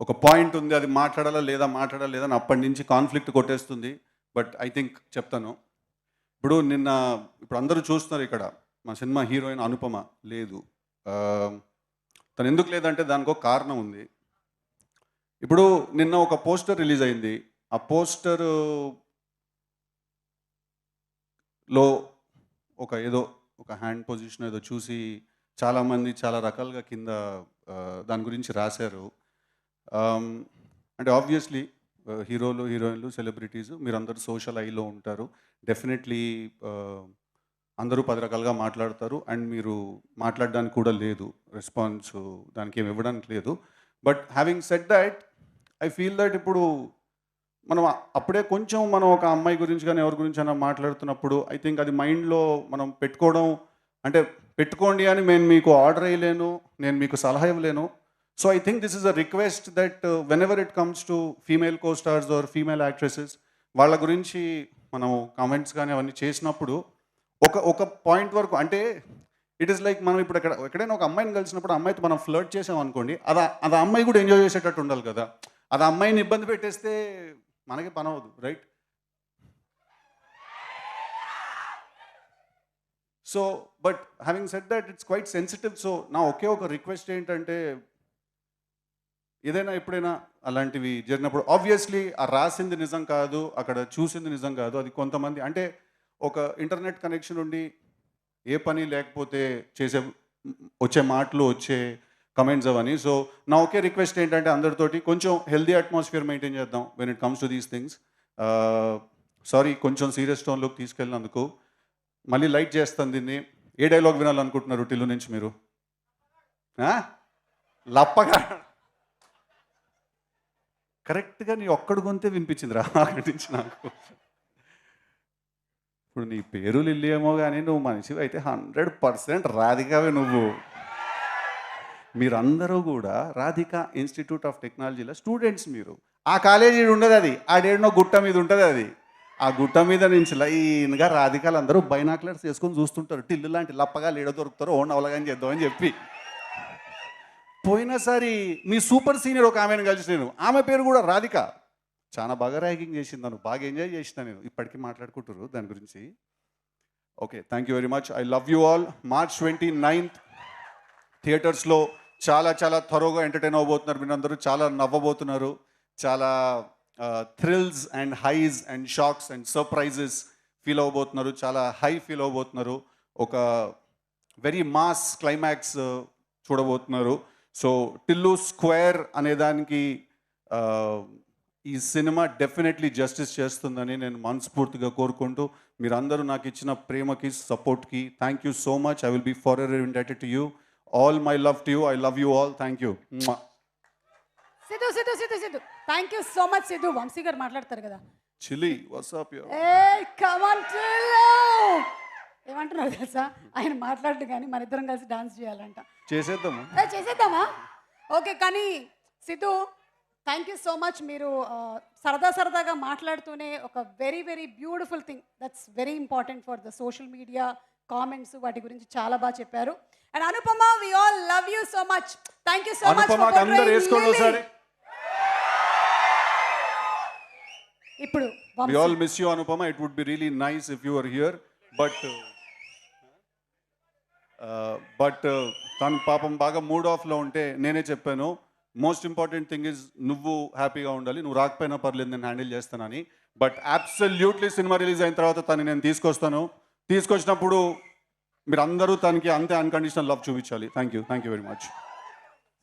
ఒక పాయింట్ ఉంది, అది మాట్లాడాలా లేదా అని అప్పటి నుంచి కాన్ఫ్లిక్ట్ కొట్టేస్తుంది. బట్ ఐ థింక్ చెప్తాను. ఇప్పుడు అందరూ చూస్తున్నారు ఇక్కడ మా సినిమా హీరోయిన్ అనుపమ లేదు. తను ఎందుకు లేదంటే దానికి ఒక కారణం ఉంది. ఇప్పుడు నిన్న ఒక పోస్టర్ రిలీజ్ అయింది. ఆ పోస్టర్లో ఒక హ్యాండ్ పొజిషన్ ఏదో చూసి చాలామంది చాలా రకాలుగా కింద దాని గురించి రాశారు. అంటే ఆబ్వియస్లీ హీరోలు, హీరోయిన్లు, సెలబ్రిటీస్ మీరందరూ సోషల్ ఐలో ఉంటారు. డెఫినెట్లీ అందరూ 10 రకాలుగా మాట్లాడతారు. అండ్ మీరు మాట్లాడడానికి కూడా లేదు, రెస్పాన్స్ దానికి ఏమి ఇవ్వడానికి లేదు. But having said that, I feel that ఇప్పుడు మనం అప్పుడే కొంచెం మనం ఒక అమ్మాయి గురించి కానీ ఎవరి గురించి అయినా మాట్లాడుతున్నప్పుడు ఐ థింక్ అది మైండ్లో మనం పెట్టుకోవడం, అంటే పెట్టుకోండి అని నేను మీకు ఆర్డర్ వేయలేను, నేను మీకు సలహా ఇవ్వలేను. So I think this is a request that when ever it comes to female co stars or female actresses, వాళ్ళ గురించి మనం కామెంట్స్ కానీ అవన్నీ చేసినప్పుడు ఒక పాయింట్ వరకు, అంటే ఇట్ ఈస్ లైక్ మనం ఇప్పుడు ఎక్కడైనా ఒక అమ్మాయిని కలిసినప్పుడు అమ్మాయితో మనం ఫ్లర్ట్ చేసాం అనుకోండి, అది అమ్మాయి కూడా ఎంజాయ్ చేసేటట్టు ఉండాలి కదా. అది అమ్మాయిని ఇబ్బంది పెట్టేస్తే మనకి పని అవ్వదు, right? So but having said that, it's quite sensitive. So నా ఒకే ఒక రిక్వెస్ట్ ఏంటంటే, ఏదైనా ఎప్పుడైనా అలాంటివి జరిగినప్పుడు ఆబ్వియస్లీ ఆ రాసింది నిజం కాదు, అక్కడ చూసింది నిజం కాదు. అది కొంతమంది, అంటే ఒక ఇంటర్నెట్ కనెక్షన్ ఉండి ఏ పని లేకపోతే వచ్చే మాటలు, వచ్చే కమెంట్స్ అవన్నీ. సో నా ఒకే రిక్వెస్ట్ ఏంటంటే అందరితోటి కొంచెం హెల్దీ అట్మాస్ఫియర్ మెయింటైన్ చేద్దాం when it comes to these things. Sorry కొంచెం సీరియస్ టోన్లోకి తీసుకెళ్ళినందుకు. మళ్ళీ లైట్ చేస్తాను దీన్ని. ఏ డైలాగ్ వినాలనుకుంటున్నారు టిల్లు నుంచి మీరు? లప్పగా కరెక్ట్గా నీ ఒక్కడు గొంతే వినిపించిందిరా అక్కడి నుంచి నాకు. ఇప్పుడు నీ పేరు లిల్లీ ఏమో కానీ నువ్వు మనిషివి అయితే 100% రాధికావే నువ్వు. మీరందరూ కూడా రాధికా ఇన్స్టిట్యూట్ ఆఫ్ టెక్నాలజీలో స్టూడెంట్స్. మీరు ఆ కాలేజీ ఉండదు, అది ఆడేడనో గుట్ట మీద ఉంటుంది. అది ఆ గుట్ట మీద నుంచి లైన్గా రాధికాలు అందరూ బైనాక్లర్స్ వేసుకొని చూస్తుంటారు, టిల్లు లాంటి లప్పగా లేడ దొరుకుతారో ఓన్ అవలగాని చేద్దామని చెప్పి. పోయినసారి మీ సూపర్ సీనియర్ ఒక ఆమెను కలిసి నేను, ఆమె పేరు కూడా రాధిక, చాలా బాగా ర్యాగింగ్ చేసింది, నన్ను బాగా ఎంజాయ్ చేసిన నేను. ఇప్పటికీ మాట్లాడుకుంటారు దాని గురించి. Okay, thank you very much. I love you all. March 29th థియేటర్స్లో చాలా చాలా త్వరగా ఎంటర్టైన్ అవ్వబోతున్నారు. మీరందరూ చాలా నవ్వబోతున్నారు. చాలా thrills and highs and shocks and surprises feel అవ్వబోతున్నారు. చాలా హై ఫీల్ అవ్వబోతున్నారు. ఒక వెరీ మాస్ క్లైమాక్స్ చూడబోతున్నారు. సో టిల్లు స్క్వేర్ అనే దానికి ఈ సినిమా డెఫినెట్లీ జస్టిస్ చేస్తుందని నేను మనస్ఫూర్తిగా కోరుకుంటూ, మీరందరూ నాకు ఇచ్చిన ప్రేమకి, సపోర్ట్కి thank you so much. I will be forever indebted to you. All my love to you. I love you all. Thank you. Siddhu thank you so much. Siddhu, Vamsi garu మాట్లాడతారు కదా. చిలి వాట్సాప్ ఏమంటున్నారు తెలుసా, ఆయన మాట్లాడు కానీ మన ఇద్దరం కలిసి డాన్స్ చేయాలంట. చేసేద్దామా? ఓకే, కానీ Siddhu thank you so much. మీరు సరదాగా మాట్లాడుతూనే ఒక very very beautiful thing, that's very important for the social media comments, వాటి గురించి చాలా బాగా చెప్పారు. And Anupama, we all love you so much. Thank you so much. ఇప్పుడు we all miss you Anupama. It would be really nice if you were here, but తను పాపం బాగా mood ఆఫ్లో ఉంటే నేనే చెప్పాను, మోస్ట్ ఇంపార్టెంట్ థింగ్ ఇస్ నువ్వు హ్యాపీగా ఉండాలి, నువ్వు రాకపోయినా పర్లేదు నేను హ్యాండిల్ చేస్తానని. బట్ అబ్సల్యూట్లీ సినిమా రిలీజ్ అయిన తర్వాత తను నేను తీసుకొచ్చినప్పుడు మీరందరూ తనకి అంతే అన్కండిషనల్ లవ్ చూపించాలి. Thank you very much.